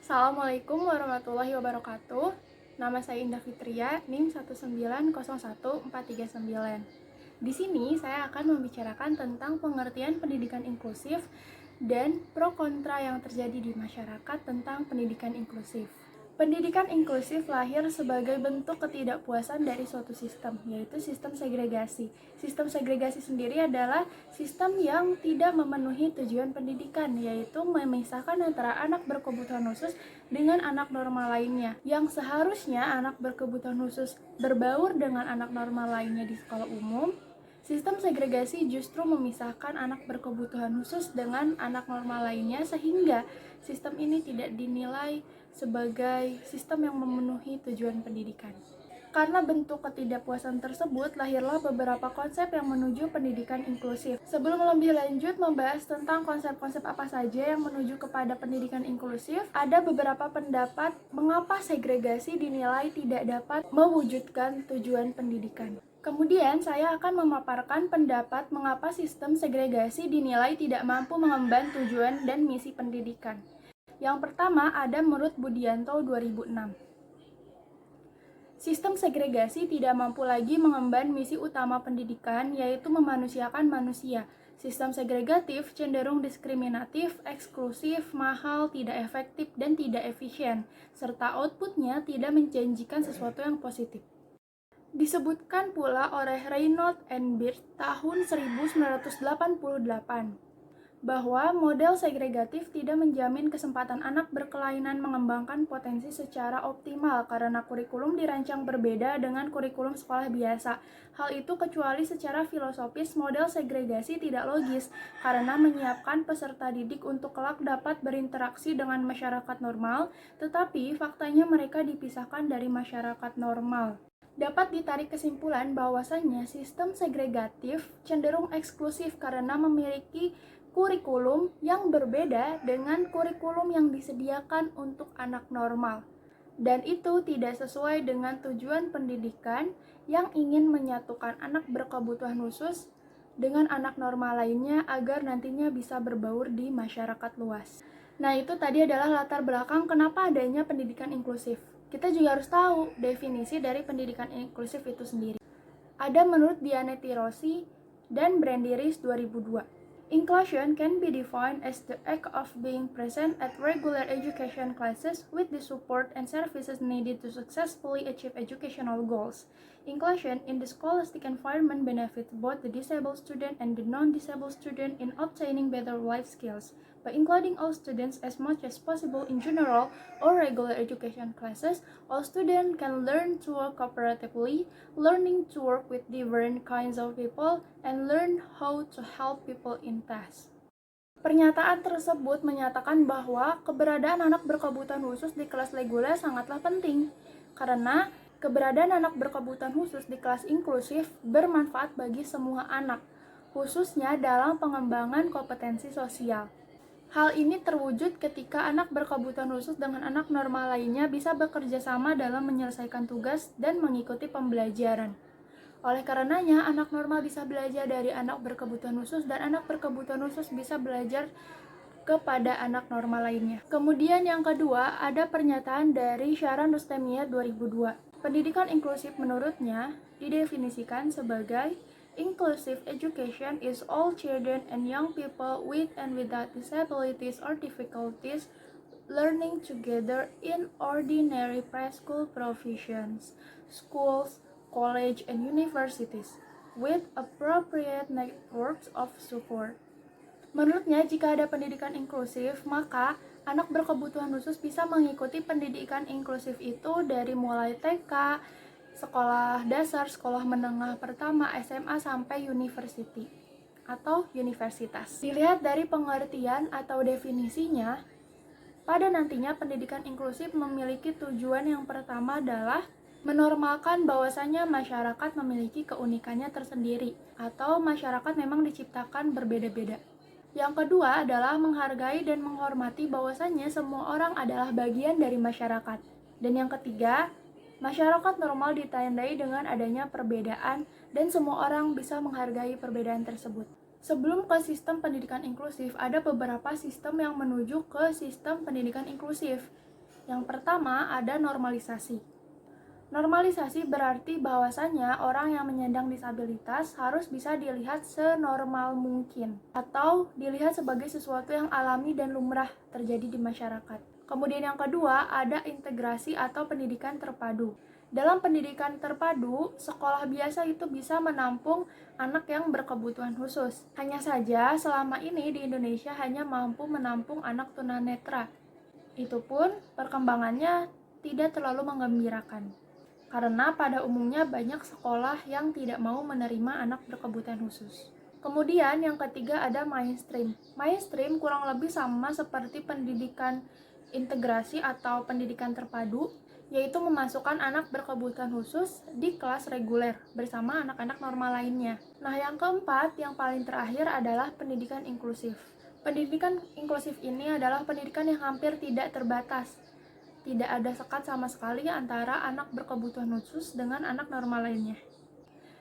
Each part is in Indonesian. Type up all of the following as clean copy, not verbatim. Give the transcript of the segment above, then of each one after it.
Assalamualaikum warahmatullahi wabarakatuh. Nama saya Indah Fitria, NIM 1901439. Di sini saya akan membicarakan tentang pengertian pendidikan inklusif dan pro kontra yang terjadi di masyarakat tentang pendidikan inklusif. Pendidikan inklusif lahir sebagai bentuk ketidakpuasan dari suatu sistem, yaitu sistem segregasi. Sistem segregasi sendiri adalah sistem yang tidak memenuhi tujuan pendidikan, yaitu memisahkan antara anak berkebutuhan khusus dengan anak normal lainnya. Yang seharusnya anak berkebutuhan khusus berbaur dengan anak normal lainnya di sekolah umum, sistem segregasi justru memisahkan anak berkebutuhan khusus dengan anak normal lainnya, sehingga sistem ini tidak dinilai sebagai sistem yang memenuhi tujuan pendidikan. Karena bentuk ketidakpuasan tersebut, lahirlah beberapa konsep yang menuju pendidikan inklusif. Sebelum lebih lanjut membahas tentang konsep-konsep apa saja yang menuju kepada pendidikan inklusif, ada beberapa pendapat mengapa segregasi dinilai tidak dapat mewujudkan tujuan pendidikan. Kemudian saya akan memaparkan pendapat mengapa sistem segregasi dinilai tidak mampu mengemban tujuan dan misi pendidikan. Yang pertama ada menurut Budianto 2006. Sistem segregasi tidak mampu lagi mengemban misi utama pendidikan, yaitu memanusiakan manusia. Sistem segregatif cenderung diskriminatif, eksklusif, mahal, tidak efektif, dan tidak efisien, serta outputnya tidak menjanjikan sesuatu yang positif. Disebutkan pula oleh Reynolds and Bird tahun 1988 bahwa model segregatif tidak menjamin kesempatan anak berkelainan mengembangkan potensi secara optimal karena kurikulum dirancang berbeda dengan kurikulum sekolah biasa. Hal itu kecuali secara filosofis model segregasi tidak logis karena menyiapkan peserta didik untuk kelak dapat berinteraksi dengan masyarakat normal, tetapi faktanya mereka dipisahkan dari masyarakat normal. Dapat ditarik kesimpulan bahwasannya sistem segregatif cenderung eksklusif karena memiliki kurikulum yang berbeda dengan kurikulum yang disediakan untuk anak normal. Dan itu tidak sesuai dengan tujuan pendidikan yang ingin menyatukan anak berkebutuhan khusus dengan anak normal lainnya agar nantinya bisa berbaur di masyarakat luas. Nah, itu tadi adalah latar belakang kenapa adanya pendidikan inklusif. Kita juga harus tahu definisi dari pendidikan inklusif itu sendiri. Ada menurut Dianetti Rossi dan Brandy Rees 2002. Inclusion can be defined as the act of being present at regular education classes with the support and services needed to successfully achieve educational goals. Inclusion in the scholastic environment benefits both the disabled student and the non-disabled student in obtaining better life skills. By including all students as much as possible in general or regular education classes, all students can learn to work cooperatively, learning to work with different kinds of people, and learn how to help people in tasks. Pernyataan tersebut menyatakan bahwa keberadaan anak berkebutuhan khusus di kelas reguler sangatlah penting, karena keberadaan anak berkebutuhan khusus di kelas inklusif bermanfaat bagi semua anak, khususnya dalam pengembangan kompetensi sosial. Hal ini terwujud ketika anak berkebutuhan khusus dengan anak normal lainnya bisa bekerja sama dalam menyelesaikan tugas dan mengikuti pembelajaran. Oleh karenanya, anak normal bisa belajar dari anak berkebutuhan khusus dan anak berkebutuhan khusus bisa belajar kepada anak normal lainnya. Kemudian yang kedua, ada pernyataan dari Sharon Rustemia 2002. Pendidikan inklusif menurutnya didefinisikan sebagai inclusive education is all children and young people with and without disabilities or difficulties learning together in ordinary preschool provisions, schools, college, and universities with appropriate networks of support. Menurutnya, jika ada pendidikan inklusif, maka anak berkebutuhan khusus bisa mengikuti pendidikan inklusif itu dari mulai TK, sekolah dasar, sekolah menengah pertama, SMA, sampai university atau universitas. Dilihat dari pengertian atau definisinya, pada nantinya pendidikan inklusif memiliki tujuan yang pertama adalah menormalkan bahwasanya masyarakat memiliki keunikannya tersendiri atau masyarakat memang diciptakan berbeda-beda. Yang kedua adalah menghargai dan menghormati bahwasanya semua orang adalah bagian dari masyarakat. Dan yang ketiga, masyarakat normal ditandai dengan adanya perbedaan dan semua orang bisa menghargai perbedaan tersebut. Sebelum ke sistem pendidikan inklusif, ada beberapa sistem yang menuju ke sistem pendidikan inklusif. Yang pertama ada normalisasi. Normalisasi berarti bahwasanya orang yang menyandang disabilitas harus bisa dilihat senormal mungkin atau dilihat sebagai sesuatu yang alami dan lumrah terjadi di masyarakat. Kemudian yang kedua ada integrasi atau pendidikan terpadu. Dalam pendidikan terpadu, sekolah biasa itu bisa menampung anak yang berkebutuhan khusus. Hanya saja selama ini di Indonesia hanya mampu menampung anak tunanetra. Itu pun perkembangannya tidak terlalu menggembirakan. Karena pada umumnya banyak sekolah yang tidak mau menerima anak berkebutuhan khusus. Kemudian yang ketiga ada mainstream. Mainstream kurang lebih sama seperti pendidikan integrasi atau pendidikan terpadu, yaitu memasukkan anak berkebutuhan khusus di kelas reguler bersama anak-anak normal lainnya. Nah, yang keempat, yang paling terakhir adalah pendidikan inklusif. Pendidikan inklusif ini adalah pendidikan yang hampir tidak terbatas. Tidak ada sekat sama sekali antara anak berkebutuhan khusus dengan anak normal lainnya.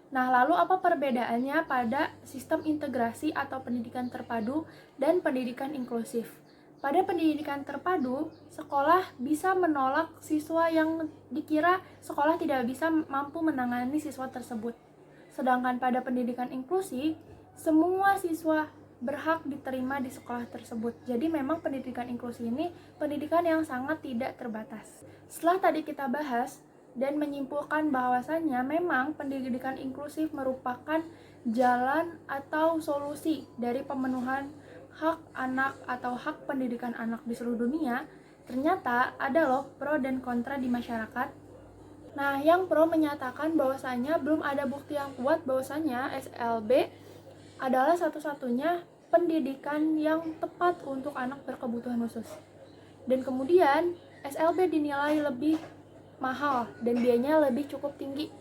Nah, lalu apa perbedaannya pada sistem integrasi atau pendidikan terpadu dan pendidikan inklusif? Pada pendidikan terpadu, sekolah bisa menolak siswa yang dikira sekolah tidak bisa mampu menangani siswa tersebut. Sedangkan pada pendidikan inklusi, semua siswa berhak diterima di sekolah tersebut. Jadi memang pendidikan inklusi ini pendidikan yang sangat tidak terbatas. Setelah tadi kita bahas dan menyimpulkan bahwasannya memang pendidikan inklusif merupakan jalan atau solusi dari pemenuhan hak anak atau hak pendidikan anak di seluruh dunia, ternyata ada loh pro dan kontra di masyarakat. Nah, yang pro menyatakan bahwasanya belum ada bukti yang kuat bahwasanya SLB adalah satu-satunya pendidikan yang tepat untuk anak berkebutuhan khusus. Dan kemudian SLB dinilai lebih mahal dan biayanya lebih cukup tinggi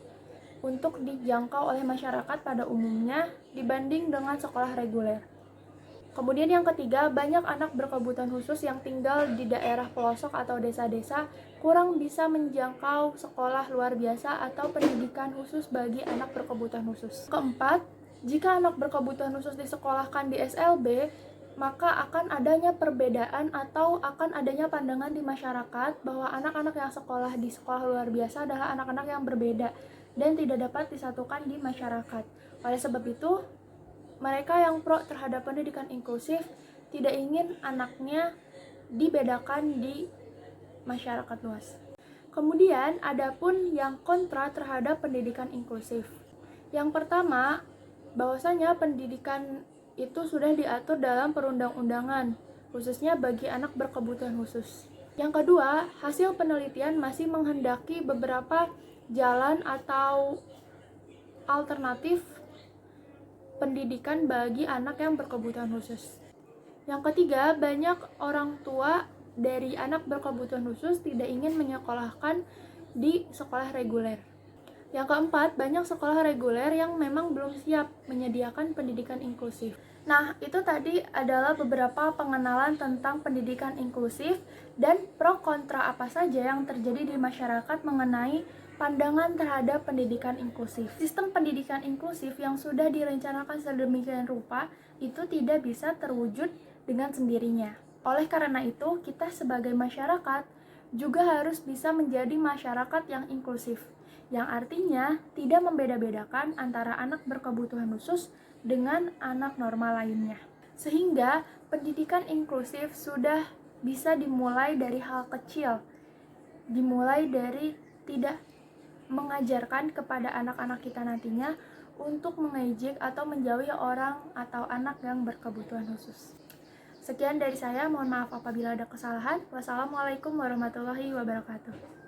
untuk dijangkau oleh masyarakat pada umumnya dibanding dengan sekolah reguler. Kemudian yang ketiga, banyak anak berkebutuhan khusus yang tinggal di daerah pelosok atau desa-desa kurang bisa menjangkau sekolah luar biasa atau pendidikan khusus bagi anak berkebutuhan khusus. Keempat, jika anak berkebutuhan khusus disekolahkan di SLB, maka akan adanya perbedaan atau akan adanya pandangan di masyarakat bahwa anak-anak yang sekolah di sekolah luar biasa adalah anak-anak yang berbeda dan tidak dapat disatukan di masyarakat. Oleh sebab itu, mereka yang pro terhadap pendidikan inklusif tidak ingin anaknya dibedakan di masyarakat luas. Kemudian, adapun yang kontra terhadap pendidikan inklusif. Yang pertama, bahwasanya pendidikan itu sudah diatur dalam perundang-undangan, khususnya bagi anak berkebutuhan khusus. Yang kedua, hasil penelitian masih menghendaki beberapa jalan atau alternatif pendidikan bagi anak yang berkebutuhan khusus. Yang ketiga, banyak orang tua dari anak berkebutuhan khusus tidak ingin menyekolahkan di sekolah reguler. Yang keempat, banyak sekolah reguler yang memang belum siap menyediakan pendidikan inklusif. Nah, itu tadi adalah beberapa pengenalan tentang pendidikan inklusif dan pro kontra apa saja yang terjadi di masyarakat mengenai pandangan terhadap pendidikan inklusif. Sistem pendidikan inklusif yang sudah direncanakan sedemikian rupa itu tidak bisa terwujud dengan sendirinya. Oleh karena itu, kita sebagai masyarakat juga harus bisa menjadi masyarakat yang inklusif, yang artinya tidak membeda-bedakan antara anak berkebutuhan khusus dengan anak normal lainnya. Sehingga pendidikan inklusif sudah bisa dimulai dari hal kecil, dimulai dari tidak mengajarkan kepada anak-anak kita nantinya untuk mengejek atau menjauhi orang atau anak yang berkebutuhan khusus. Sekian dari saya, mohon maaf apabila ada kesalahan. Wassalamualaikum warahmatullahi wabarakatuh.